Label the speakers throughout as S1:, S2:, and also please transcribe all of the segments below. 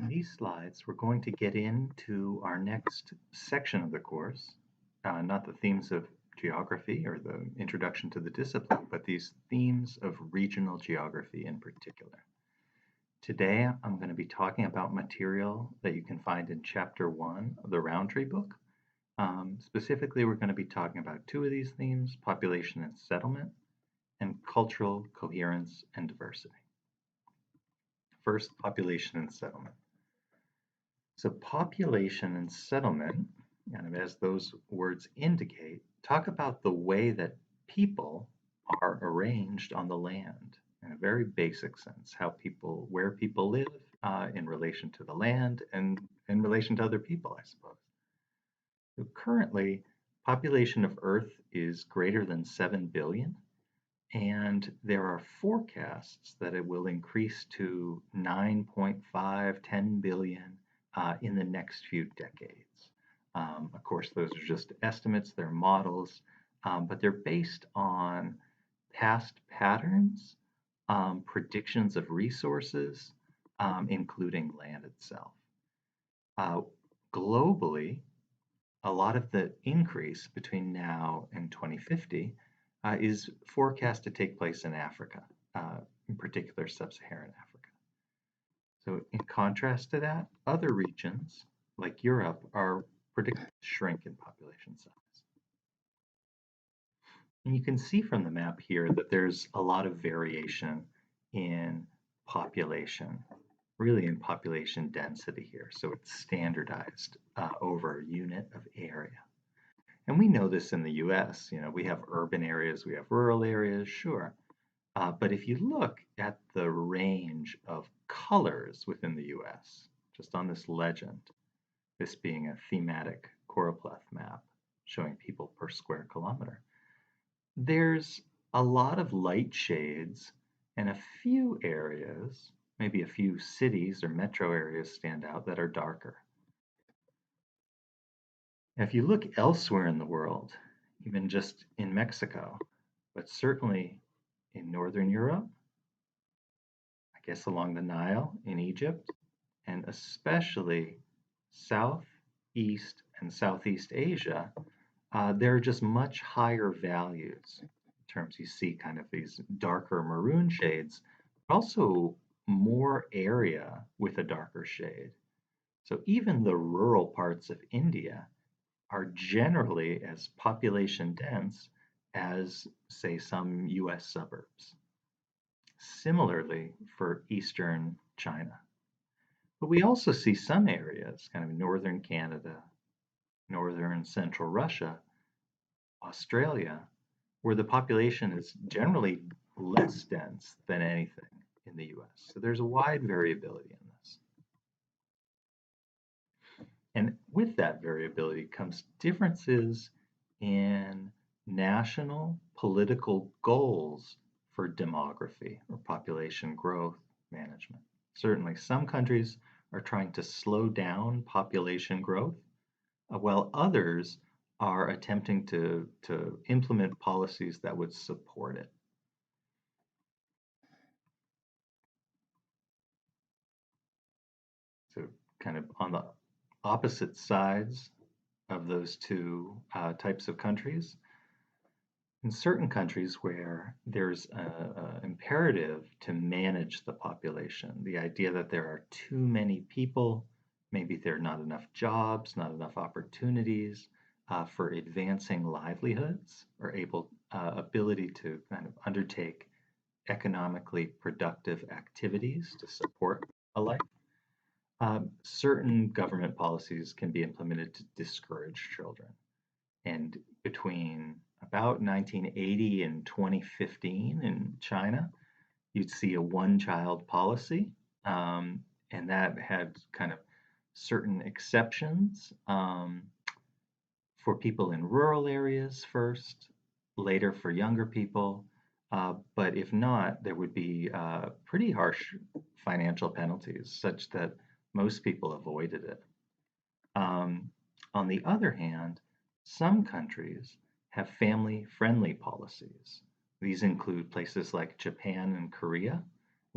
S1: these slides, we're going to get into our next section of the course, not the themes of geography or the introduction to the discipline, but these themes of regional geography in particular. Today, I'm going to be talking about material that you can find in Chapter 1 of the Roundtree book. Specifically, we're going to be talking about two of these themes, population and settlement, and cultural coherence and diversity. First, population and settlement. So population and settlement, kind of as those words indicate, talk about the way that people are arranged on the land in a very basic sense, where people live in relation to the land and in relation to other people, I suppose. So currently, population of Earth is greater than 7 billion, and there are forecasts that it will increase to 9.5, 10 billion in the next few decades. Of course, those are just estimates, they're models, but they're based on past patterns, predictions of resources, including land itself. Globally, a lot of the increase between now and 2050 is forecast to take place in Africa, in particular sub-Saharan Africa. So in contrast to that, other regions like Europe are predicted to shrink in population size. And you can see from the map here that there's a lot of variation in population, really in population density here. So it's standardized over a unit of area. And we know this in the US, we have urban areas, we have rural areas, sure. But if you look at the range of colors within the US, just on this legend, this being a thematic choropleth map showing people per square kilometer, there's a lot of light shades and a few areas, maybe a few cities or metro areas stand out that are darker. Now, if you look elsewhere in the world, even just in Mexico, but certainly in Northern Europe, I guess along the Nile in Egypt, and especially South, East, and Southeast Asia, there are just much higher values. In terms, you see kind of these darker maroon shades, but also more area with a darker shade. So even the rural parts of India are generally as population dense as, say, some US suburbs. Similarly for Eastern China. But we also see some areas, kind of northern Canada, northern central Russia, Australia, where the population is generally less dense than anything in the US. So there's a wide variability in this. And with that variability comes differences in national political goals for demography or population growth management. Certainly, some countries are trying to slow down population growth, while others are attempting to implement policies that would support it. So, kind of on the opposite sides of those two types of countries, in certain countries where there's an imperative to manage the population, the idea that there are too many people, maybe there are not enough jobs, not enough opportunities for advancing livelihoods or ability to kind of undertake economically productive activities to support a life. Certain government policies can be implemented to discourage children. And between about 1980 and 2015 in China, you'd see a one-child policy, and that had kind of certain exceptions for people in rural areas first, later for younger people. But if not, there would be pretty harsh financial penalties such that most people avoided it. On the other hand, some countries have family-friendly policies. These include places like Japan and Korea,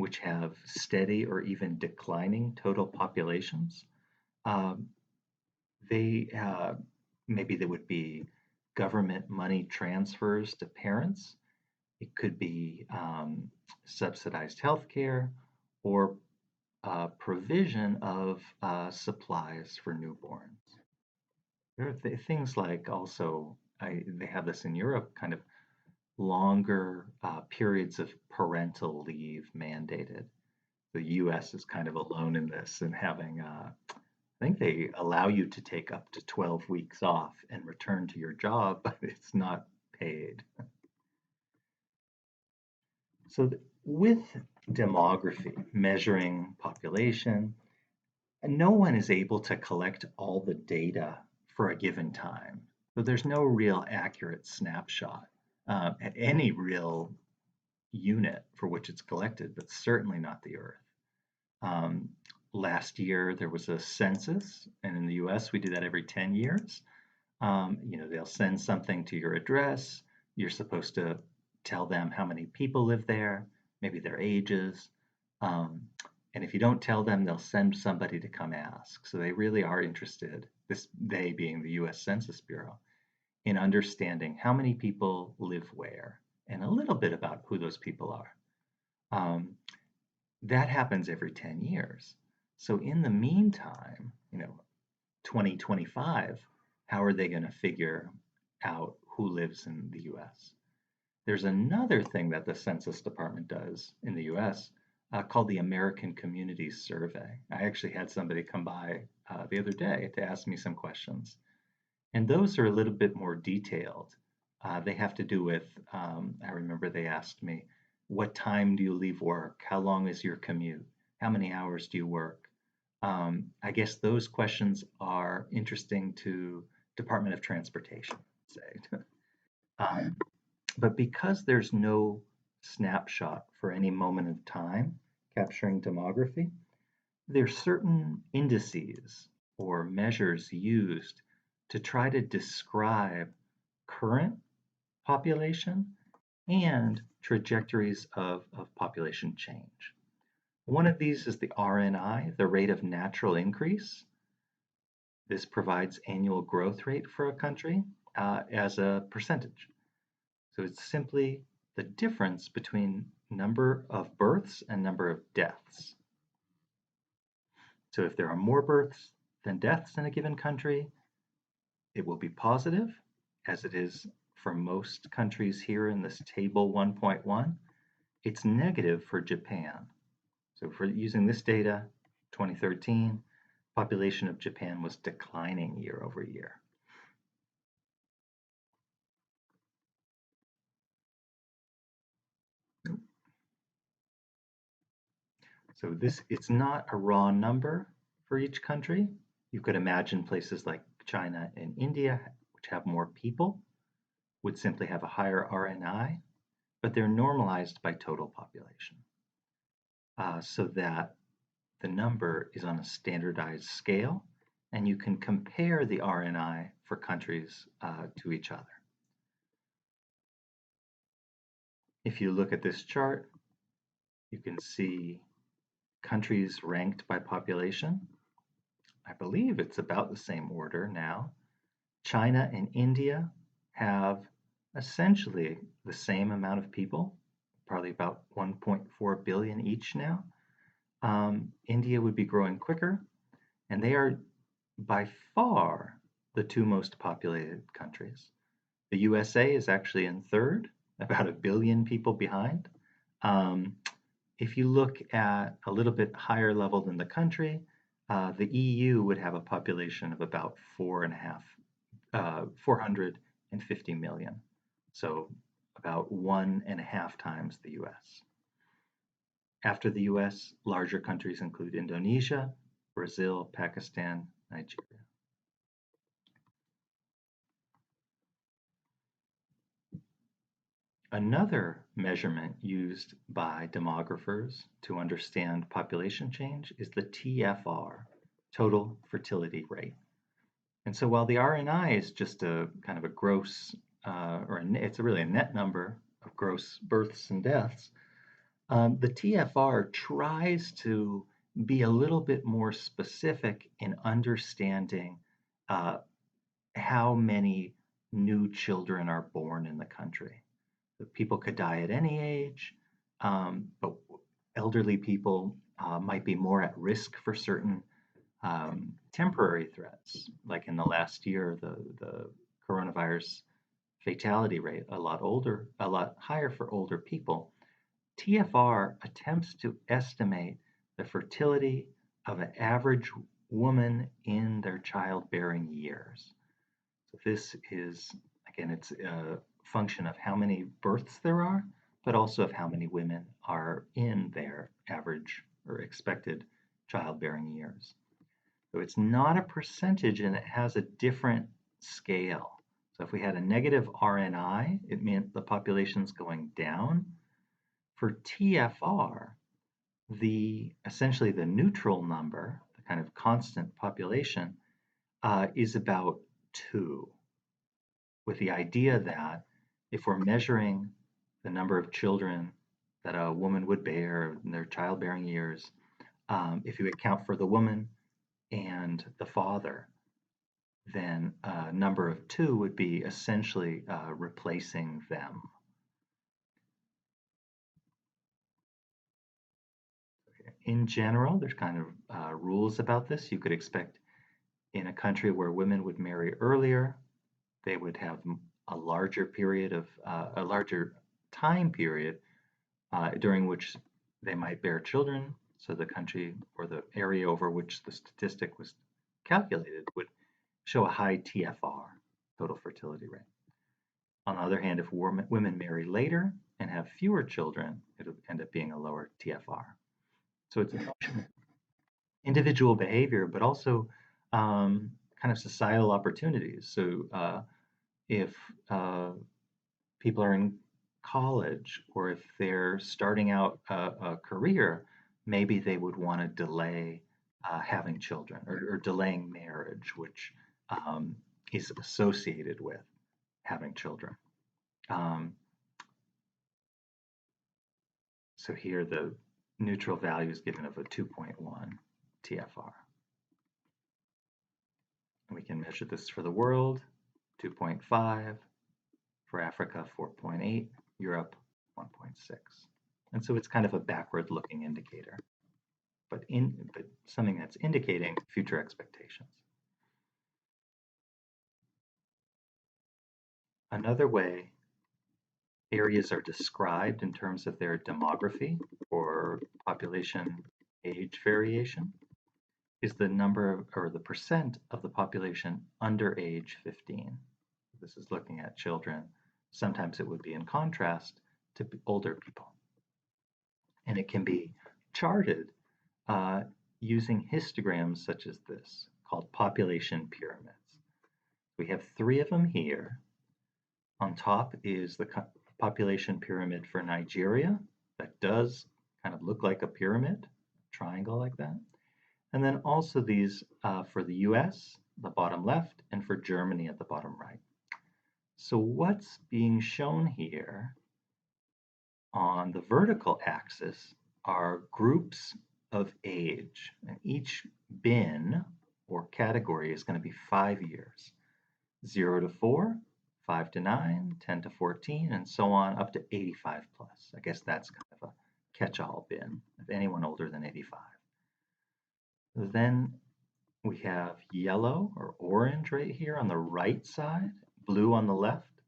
S1: which have steady or even declining total populations. Um, they maybe there would be government money transfers to parents. It could be subsidized healthcare or provision of supplies for newborns. There are things like also, they have this in Europe, kind of longer periods of parental leave mandated. The US is kind of alone in this and having, I think they allow you to take up to 12 weeks off and return to your job, but it's not paid. So, with demography, measuring population, no one is able to collect all the data for a given time. So there's no real accurate snapshot at any real unit for which it's collected, but certainly not the Earth. Um, Last year there was a census, and in the U.S. we do that every 10 years. They'll send something to your address. You're supposed to tell them how many people live there, maybe their ages. Um, and if you don't tell them, they'll send somebody to come ask. So they really are interested, this they being the US Census Bureau, in understanding how many people live where and a little bit about who those people are. Um, that happens every 10 years. So in the meantime, 2025, how are they going to figure out who lives in the US? There's another thing that the Census Department does in the US called the American Communities Survey. I actually had somebody come by the other day to ask me some questions. And those are a little bit more detailed. They have to do with, I remember they asked me, what time do you leave work? How long is your commute? How many hours do you work? I guess those questions are interesting to Department of Transportation, say. um, but because there's no snapshot for any moment of time capturing demography, there's certain indices or measures used to try to describe current population and trajectories of population change. One of these is the RNI, the rate of natural increase. This provides annual growth rate for a country as a percentage. So it's simply the difference between number of births and number of deaths. So if there are more births than deaths in a given country, it will be positive, as it is for most countries here in this table 1.1. It's negative for Japan. So for using this data, 2013, population of Japan was declining year over year. So it's not a raw number for each country. You could imagine places like China and India, which have more people, would simply have a higher RNI, but they're normalized by total population so that the number is on a standardized scale, and you can compare the RNI for countries to each other. If you look at this chart, you can see countries ranked by population. I believe it's about the same order now. China and India have essentially the same amount of people, probably about 1.4 billion each now. India would be growing quicker, and they are by far the two most populated countries. The USA is actually in third, about a billion people behind. If you look at a little bit higher level than the country, the EU would have a population of about 450 million. So about 1.5 times the US. After the US, larger countries include Indonesia, Brazil, Pakistan, Nigeria. Another measurement used by demographers to understand population change is the TFR, total fertility rate. And so while the RNI is just a kind of a gross, it's really a net number of gross births and deaths, The TFR tries to be a little bit more specific in understanding uh, how many new children are born in the country. People could die at any age, but elderly people might be more at risk for certain temporary threats. Like in the last year, the coronavirus fatality rate a lot higher for older people. TFR attempts to estimate the fertility of an average woman in their childbearing years. So this is, again, it's a function of how many births there are, but also of how many women are in their average or expected childbearing years. So it's not a percentage and it has a different scale. So if we had a negative RNI, it meant the population's going down. For TFR, essentially the neutral number, the kind of constant population, is about 2, with the idea that if we're measuring the number of children that a woman would bear in their childbearing years, if you account for the woman and the father, then a number of 2 would be essentially replacing them. In general, there's kind of rules about this. You could expect in a country where women would marry earlier, they would have a larger period of a larger time period during which they might bear children. So the country or the area over which the statistic was calculated would show a high TFR, total fertility rate. On the other hand, if women marry later and have fewer children, it'll end up being a lower TFR. So it's a function of individual behavior, but also kind of societal opportunities. So if people are in college or if they're starting out a career, maybe they would want to delay having children or delaying marriage, which is associated with having children. Um, so here the neutral value is given of a 2.1 TFR. And we can measure this for the world, 2.5, for Africa, 4.8, Europe, 1.6. And so it's kind of a backward-looking indicator, but something that's indicating future expectations. Another way areas are described in terms of their demography or population age variation is the number or the percent of the population under age 15. This is looking at children. Sometimes it would be in contrast to older people. And it can be charted using histograms such as this, called population pyramids. We have 3 of them here. On top is the population pyramid for Nigeria. That does kind of look like a pyramid, triangle like that. And then also these for the US, the bottom left, and for Germany at the bottom right. So what's being shown here on the vertical axis are groups of age, and each bin or category is going to be 5 years. 0 to 4, 5 to 9, 10 to 14, and so on up to 85 plus. I guess that's kind of a catch-all bin of anyone older than 85. Then we have yellow or orange right here on the right side, blue on the left.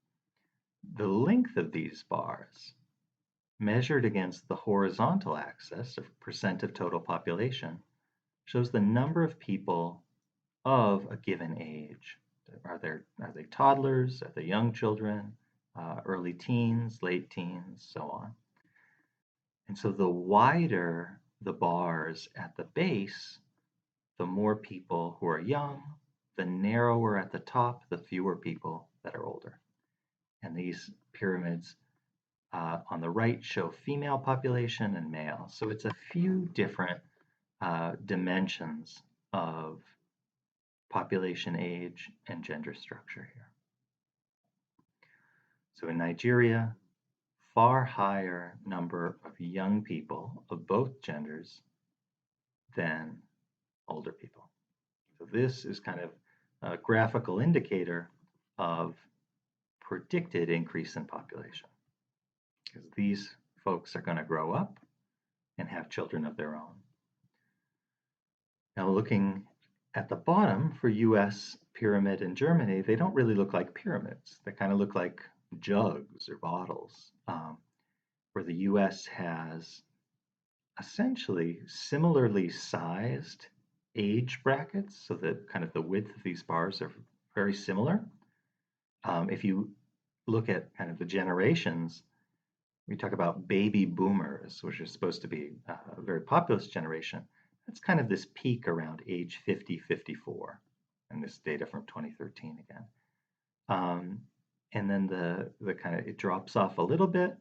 S1: The length of these bars measured against the horizontal axis of percent of total population shows the number of people of a given age. Are they toddlers? Are they young children? Early teens, late teens, so on. And so the wider the bars at the base, the more people who are young, the narrower at the top, the fewer people that are older. And these pyramids on the right show female population and male. So it's a few different dimensions of population age and gender structure here. So in Nigeria, far higher number of young people of both genders than older people. So this is kind of a graphical indicator of predicted increase in population, because these folks are going to grow up and have children of their own. Now, looking at the bottom for US pyramid and Germany, they don't really look like pyramids. They kind of look like jugs or bottles, where the US has essentially similarly sized age brackets, so that kind of the width of these bars are very similar. If you look at kind of the generations, we talk about baby boomers, which is supposed to be a very populous generation. That's kind of this peak around age 50, 54, and this data from 2013 again. And then the kind of, it drops off a little bit,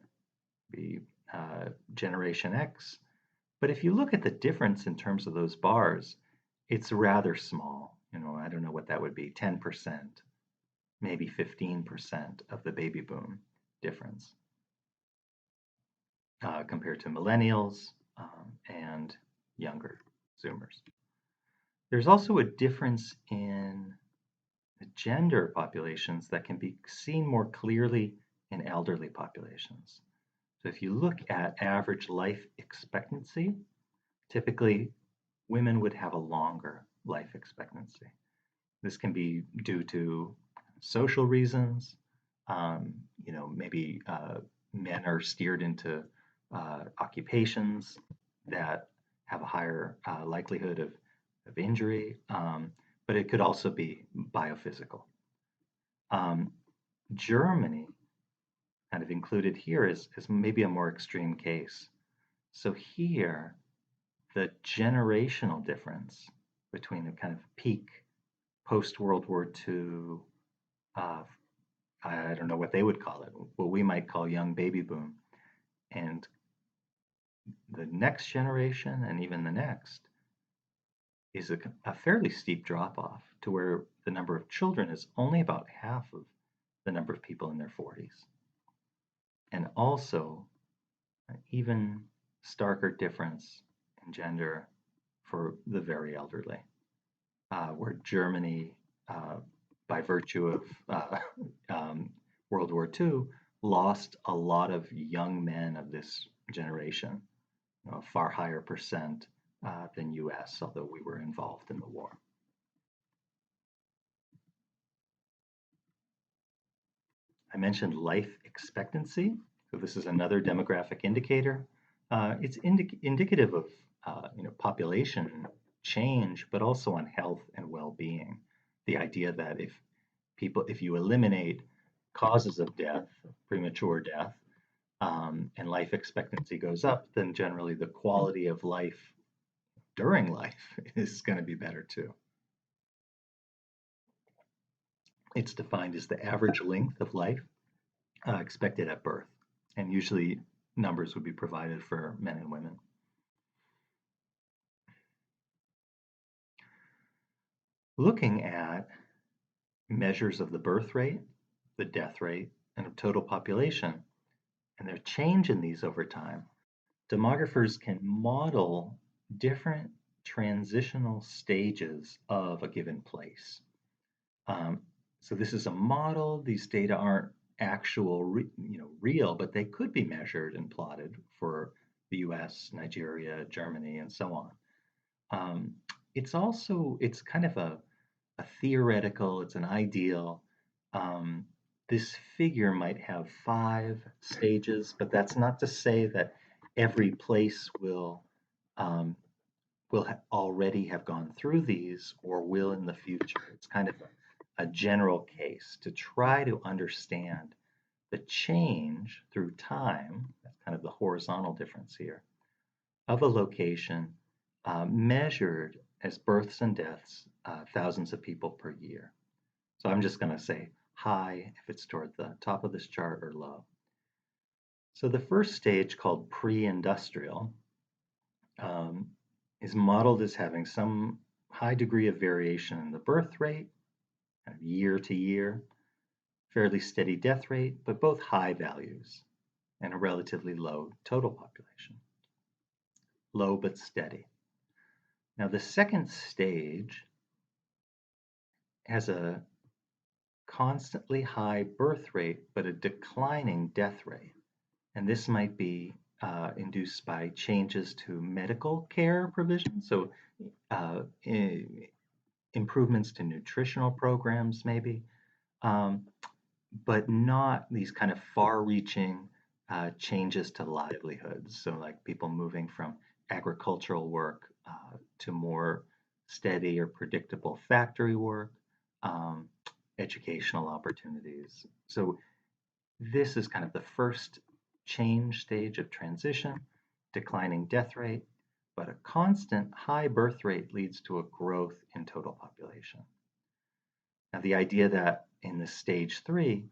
S1: be Generation X. But if you look at the difference in terms of those bars, it's rather small. I don't know what that would be, 10%, maybe 15% of the baby boom difference compared to millennials and younger Zoomers. There's also a difference in the gender populations that can be seen more clearly in elderly populations. So if you look at average life expectancy, typically women would have a longer life expectancy. This can be due to social reasons. Maybe men are steered into occupations that have a higher likelihood of injury, but it could also be biophysical. Germany, kind of included here, is maybe a more extreme case. So here, the generational difference between the kind of peak post-World War II, I don't know what they would call it, what we might call young baby boom, and the next generation and even the next is a fairly steep drop off to where the number of children is only about half of the number of people in their 40s. And also an even starker difference in gender for the very elderly, where Germany, by virtue of World War II, lost a lot of young men of this generation, a far higher percent than US, although we were involved in the war. I mentioned life expectancy. So this is another demographic indicator. It's indicative of population change, but also on health and well-being. The idea that if you eliminate causes of death, premature death, and life expectancy goes up, then generally the quality of life during life is going to be better too. It's defined as the average length of life expected at birth, and usually numbers would be provided for men and women. Looking at measures of the birth rate, the death rate, and of total population, and their change in these over time, demographers can model different transitional stages of a given place. So this is a model. These data aren't actual, real, but they could be measured and plotted for the U.S., Nigeria, Germany, and so on. It's kind of a theoretical. It's an ideal. This figure might have 5 stages, but that's not to say that every place will already have gone through these or will in the future. It's kind of a general case to try to understand the change through time. That's kind of the horizontal difference here of a location measured as births and deaths, thousands of people per year. So I'm just going to say high if it's toward the top of this chart or low. So the first stage, called pre-industrial, is modeled as having some high degree of variation in the birth rate, kind of year to year, fairly steady death rate, but both high values. and a relatively low total population. Low but steady. Now, the second stage has a constantly high birth rate, but a declining death rate. And this might be induced by changes to medical care provision, so improvements to nutritional programs, maybe, but not these kind of far-reaching changes to livelihoods. So, like people moving from agricultural work to more steady or predictable factory work, educational opportunities. So, this is kind of the first change stage of transition, declining death rate, but a constant high birth rate leads to a growth in total population. Now, the idea that in the stage 3,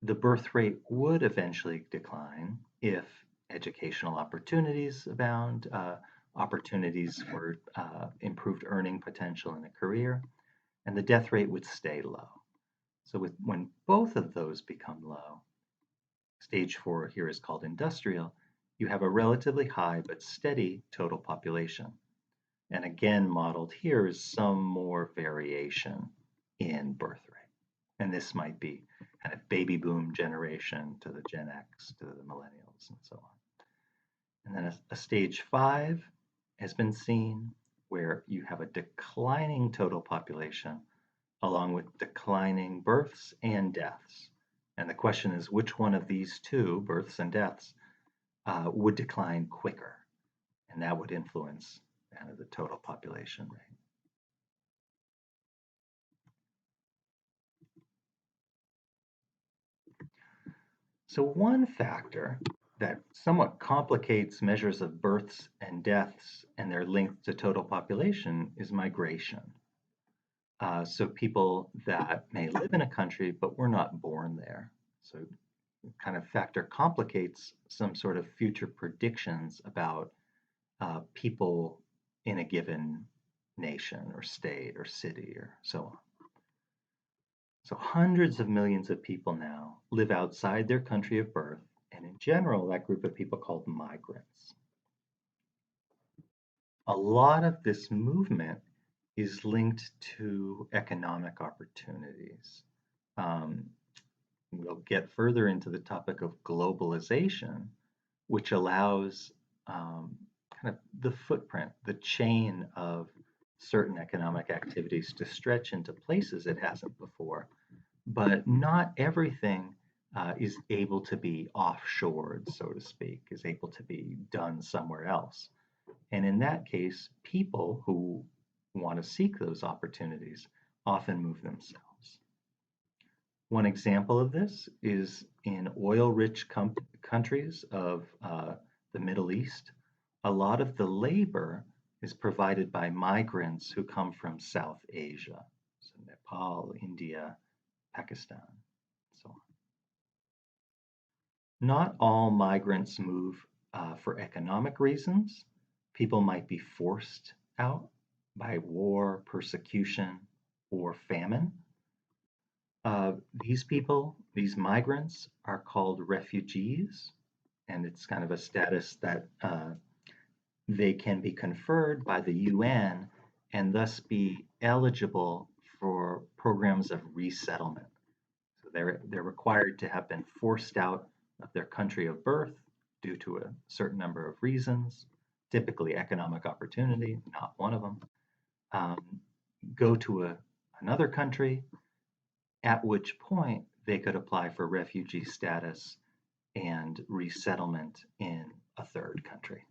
S1: the birth rate would eventually decline if educational opportunities abound, opportunities for improved earning potential in a career, and the death rate would stay low. So when both of those become low, stage 4 here is called industrial, you have a relatively high but steady total population. And again, modeled here is some more variation in birth rate. And this might be kind of baby boom generation to the Gen X to the millennials and so on. And then a stage 5 has been seen where you have a declining total population along with declining births and deaths. And the question is which one of these two, births and deaths, would decline quicker? And that would influence kind of the total population rate. So one factor that somewhat complicates measures of births and deaths and their link to total population is migration. So people that may live in a country but were not born there. So kind of factor complicates some sort of future predictions about people in a given nation or state or city or so on. So hundreds of millions of people now live outside their country of birth, and in general, that group of people called migrants. A lot of this movement is linked to economic opportunities. We'll get further into the topic of globalization, which allows kind of the footprint, the chain of certain economic activities to stretch into places it hasn't before. But not everything is able to be offshored, so to speak, is able to be done somewhere else. And in that case, people who want to seek those opportunities often move themselves. One example of this is in oil-rich countries of the Middle East. A lot of the labor is provided by migrants who come from South Asia, so Nepal, India, Pakistan, so on. Not all migrants move for economic reasons. People might be forced out by war, persecution, or famine. These people, these migrants, are called refugees, and it's kind of a status that they can be conferred by the UN and thus be eligible for programs of resettlement. So they're required to have been forced out of their country of birth due to a certain number of reasons, typically economic opportunity, not one of them, go to another country, at which point they could apply for refugee status and resettlement in a third country.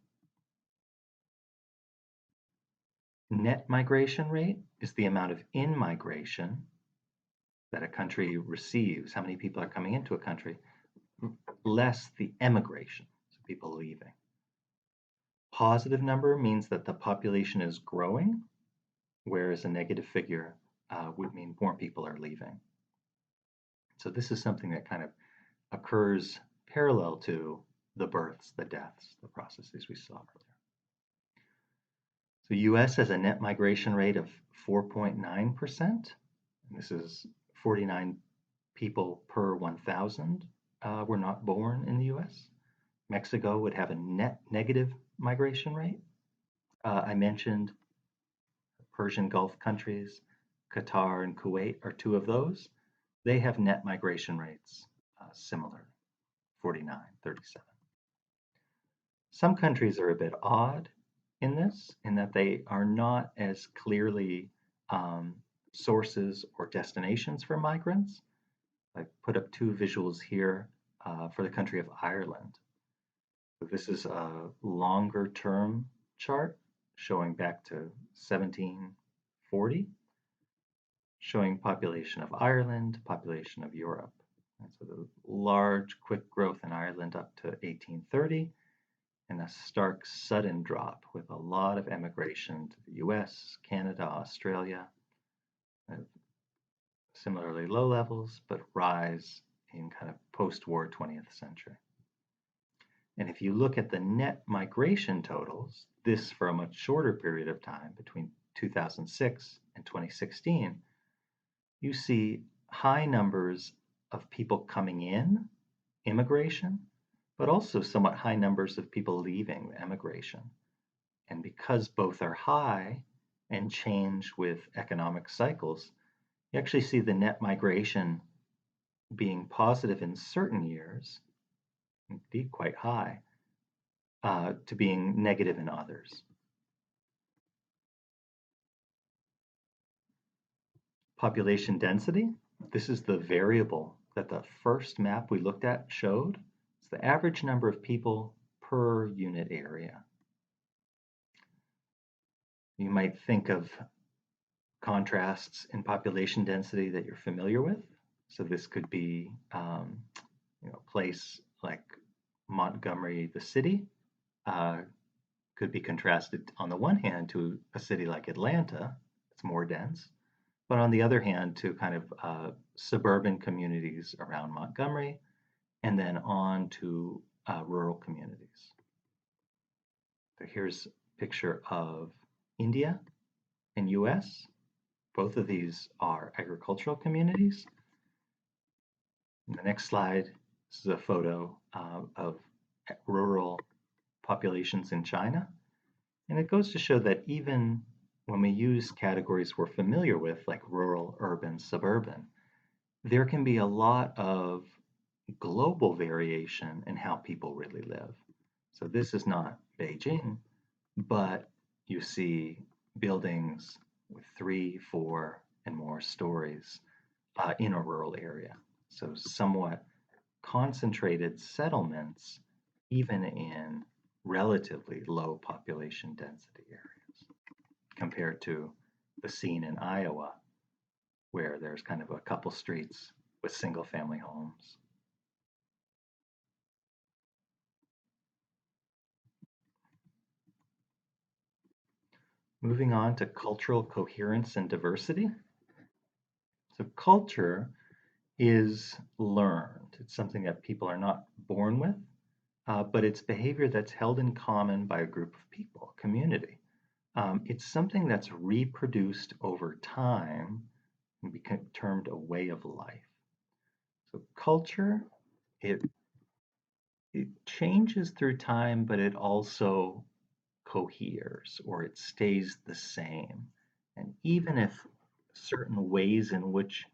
S1: Net migration rate is the amount of in-migration that a country receives, how many people are coming into a country, less the emigration, so people leaving. Positive number means that the population is growing, whereas a negative figure would mean more people are leaving. So this is something that kind of occurs parallel to the births, the deaths, the processes we saw earlier. So US has a net migration rate of 4.9%. This is 49 people per 1,000 were not born in the US. Mexico would have a net negative migration rate. I mentioned Persian Gulf countries, Qatar and Kuwait are two of those. They have net migration rates similar, 49, 37. Some countries are a bit odd in this, in that they are not as clearly sources or destinations for migrants. I put up two visuals here for the country of Ireland. So this is a longer term chart showing back to 1740, showing population of Ireland, population of Europe. And so the large, quick growth in Ireland up to 1830, and a stark, sudden drop with a lot of emigration to the US, Canada, Australia, similarly low levels, but rise in kind of post-war 20th century. And if you look at the net migration totals, this for a much shorter period of time between 2006 and 2016, you see high numbers of people coming in, immigration, but also somewhat high numbers of people leaving emigration. And because both are high and change with economic cycles, you actually see the net migration being positive in certain years, indeed quite high, to being negative in others. Population density, this is the variable that the first map we looked at showed. It's the average number of people per unit area. You might think of contrasts in population density that you're familiar with. So this could be a place like Montgomery, the city, could be contrasted on the one hand to a city like Atlanta, it's more dense, but on the other hand to kind of suburban communities around Montgomery, and then on to rural communities. So here's a picture of India and US. Both of these are agricultural communities. In the next slide, this is a photo of rural populations in China. And it goes to show that even when we use categories we're familiar with, like rural, urban, suburban, there can be a lot of global variation in how people really live. So this is not Beijing, but you see buildings with 3, 4, and more stories in a rural area. So somewhat concentrated settlements, even in relatively low population density areas, compared to the scene in Iowa, where there's kind of a couple streets with single family homes. Moving on to cultural coherence and diversity. So culture is learned. It's something that people are not born with, but it's behavior that's held in common by a group of people, a community. It's something that's reproduced over time and become termed a way of life. So culture, it changes through time, but it also coheres or it stays the same. And even if certain ways in which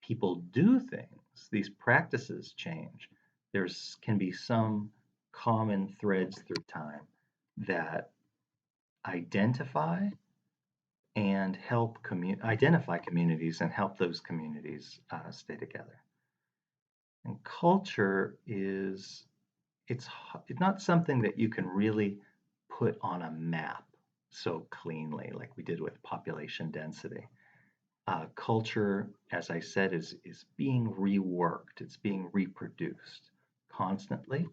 S1: people do things, these practices change, there's can be some common threads through time that identify and help identify communities and help those communities stay together. And culture is it's not something that you can really put on a map so cleanly like we did with population density. Culture, as I said, is being reworked. It's being reproduced constantly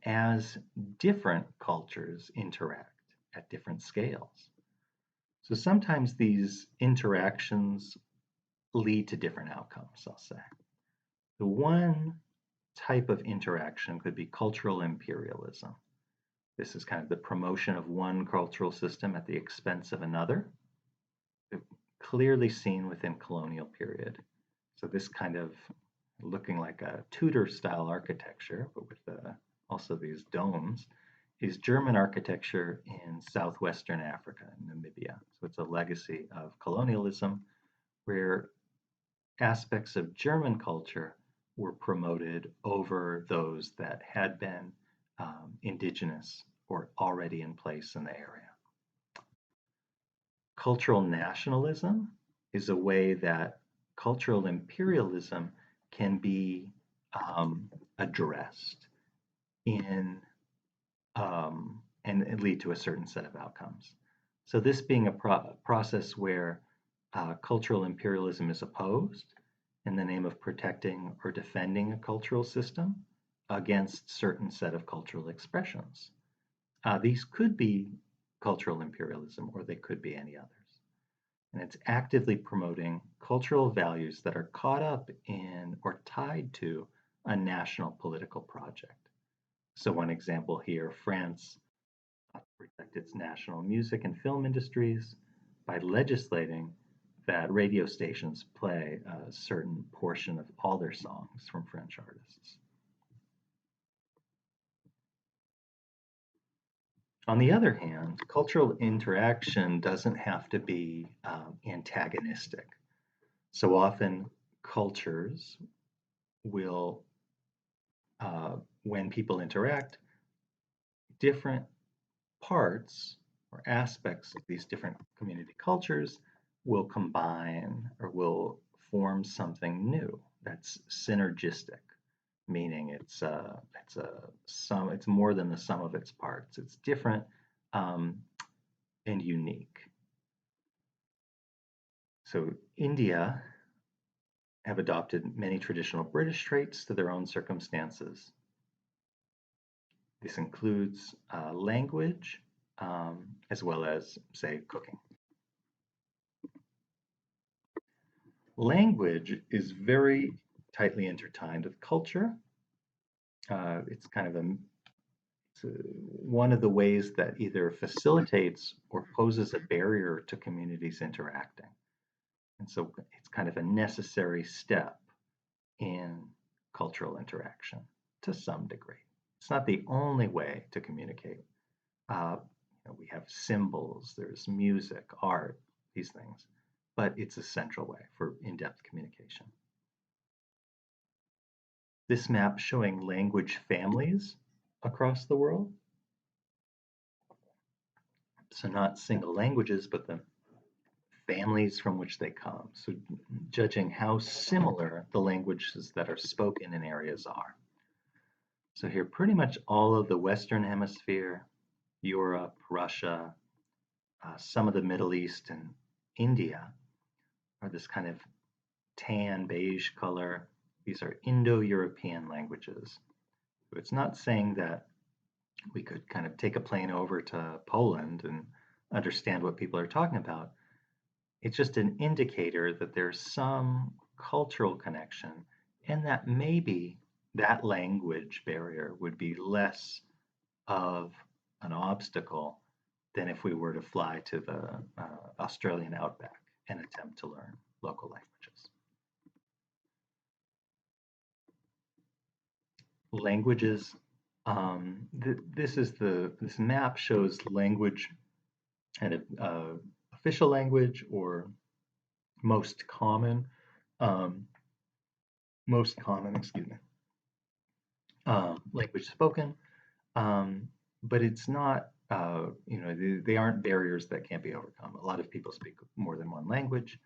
S1: as different cultures interact at different scales. So sometimes these interactions lead to different outcomes, I'll say. The one type of interaction could be cultural imperialism. This is kind of the promotion of one cultural system at the expense of another, clearly seen within colonial period. So this kind of looking like a Tudor style architecture, but with the also these domes, is German architecture in southwestern Africa, Namibia. So it's a legacy of colonialism where aspects of German culture were promoted over those that had been indigenous or already in place in the area. Cultural nationalism is a way that cultural imperialism can be addressed in and lead to a certain set of outcomes. So this being a process where cultural imperialism is opposed in the name of protecting or defending a cultural system against certain set of cultural expressions. These could be cultural imperialism or they could be any others. And it's actively promoting cultural values that are caught up in or tied to a national political project. So one example here, France protect its national music and film industries by legislating that radio stations play a certain portion of all their songs from French artists. On the other hand, cultural interaction doesn't have to be antagonistic. So often, cultures will, when people interact, different parts or aspects of these different community cultures will combine or will form something new that's synergistic, meaning it's more than the sum of its parts. It's different and unique. So India have adopted many traditional British traits to their own circumstances. This includes language as well as, say, cooking. Language is very tightly intertwined with culture. It's kind of one of the ways that either facilitates or poses a barrier to communities interacting. And so it's kind of a necessary step in cultural interaction to some degree. It's not the only way to communicate. We have symbols, there's music, art, these things, but it's a central way for in-depth communication. This map showing language families across the world. So not single languages, but the families from which they come. So judging how similar the languages that are spoken in areas are. So here, pretty much all of the Western Hemisphere, Europe, Russia, some of the Middle East and India are this kind of tan beige color. These are Indo-European languages. So it's not saying that we could kind of take a plane over to Poland and understand what people are talking about. It's just an indicator that there's some cultural connection and that maybe that language barrier would be less of an obstacle than if we were to fly to the Australian outback and attempt to learn local languages. Languages, this map shows language kind of official language or most common, excuse me, language spoken, but it's not, they aren't barriers that can't be overcome. A lot of people speak more than one language.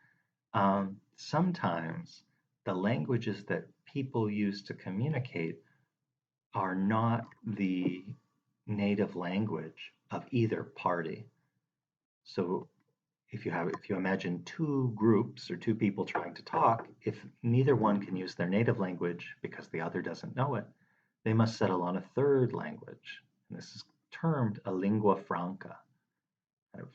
S1: Sometimes the languages that people use to communicate are not the native language of either party. So if you imagine two groups or two people trying to talk, if neither one can use their native language because the other doesn't know it, they must settle on a third language. And this is termed a lingua franca, kind of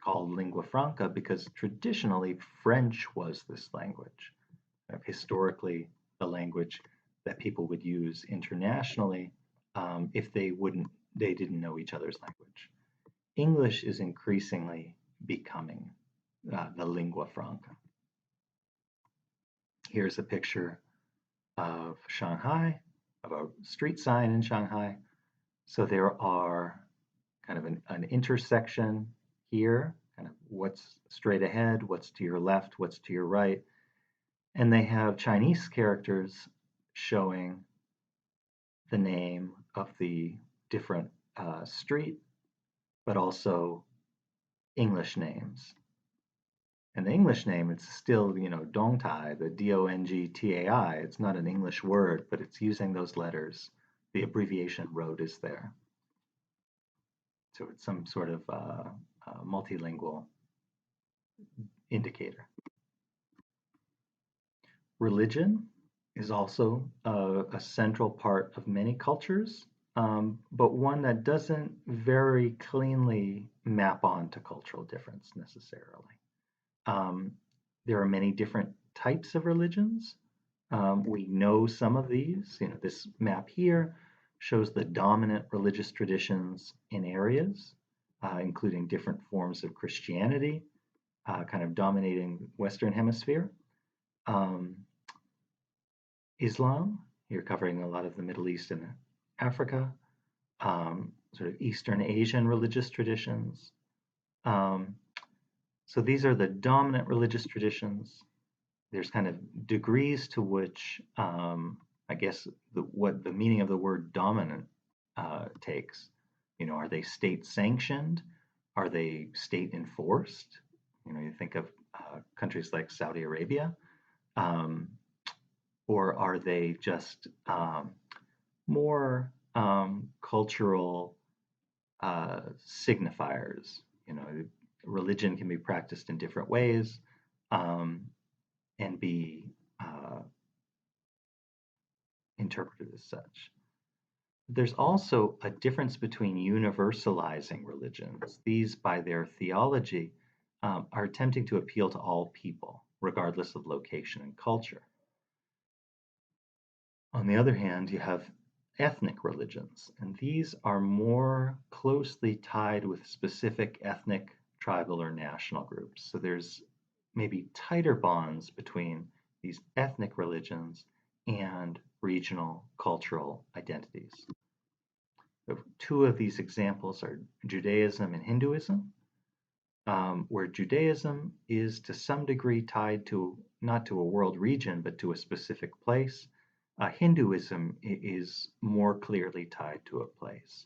S1: called lingua franca because traditionally French was this language. Historically, the language that people would use internationally if they didn't know each other's language. English is increasingly becoming the lingua franca. Here's a picture of Shanghai. a street sign in Shanghai. So there are kind of an intersection here, kind of what's straight ahead, what's to your left, what's to your right. And they have Chinese characters showing the name of the different street, but also English names. And the English name, it's still, Dongtai, the Dongtai. It's not an English word, but it's using those letters. The abbreviation road is there. So it's some sort of multilingual indicator. Religion is also a central part of many cultures, but one that doesn't very cleanly map onto cultural difference necessarily. There are many different types of religions. We know some of these. This map here shows the dominant religious traditions in areas, including different forms of Christianity, kind of dominating Western Hemisphere. Islam, here covering a lot of the Middle East and Africa, sort of Eastern Asian religious traditions. So these are the dominant religious traditions. There's kind of degrees to which, I guess, what the meaning of the word dominant takes. Are they state sanctioned? Are they state enforced? You think of countries like Saudi Arabia. Or are they just more cultural signifiers? Religion can be practiced in different ways and be interpreted as such. There's also a difference between universalizing religions. These, by their theology, are attempting to appeal to all people, regardless of location and culture. On the other hand, you have ethnic religions, and these are more closely tied with specific ethnic, tribal, or national groups. So there's maybe tighter bonds between these ethnic religions and regional cultural identities. Two of these examples are Judaism and Hinduism, where Judaism is to some degree tied to not to a world region, but to a specific place. Hinduism is more clearly tied to a place,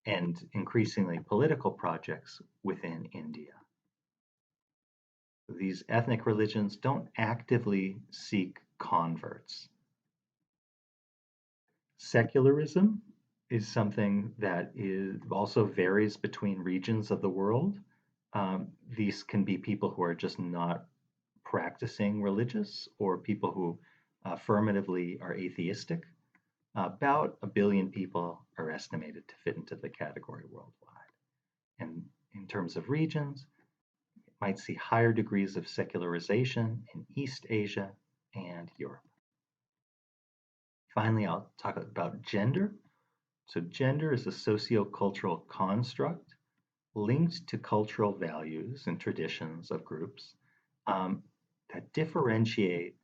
S1: and increasingly political projects within India. These ethnic religions don't actively seek converts. Secularism is something that also varies between regions of the world. These can be people who are just not practicing religious, or people who affirmatively are atheistic. About 1 billion people are estimated to fit into the category worldwide. And in terms of regions, you might see higher degrees of secularization in East Asia and Europe. Finally, I'll talk about gender. So gender is a sociocultural construct linked to cultural values and traditions of groups that differentiate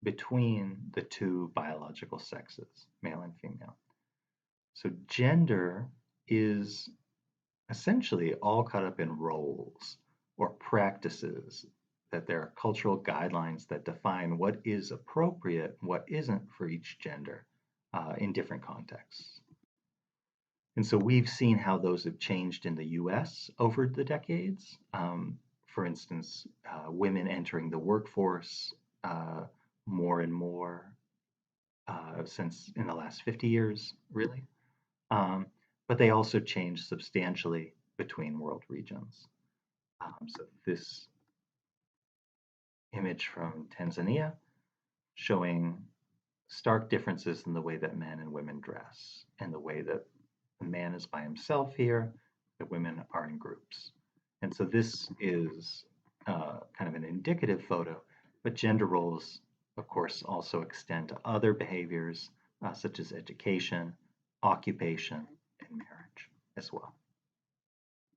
S1: between the two biological sexes, male and female. So gender is essentially all caught up in roles or practices, that there are cultural guidelines that define what is appropriate, what isn't for each gender in different contexts. And so we've seen how those have changed in the US over the decades. For instance, women entering the workforce more and more since in the last 50 years, really. But they also changed substantially between world regions. So this image from Tanzania showing stark differences in the way that men and women dress, and the way that the man is by himself here, the women are in groups. And so this is kind of an indicative photo, but gender roles, of course, also extend to other behaviors such as education, occupation, and marriage as well.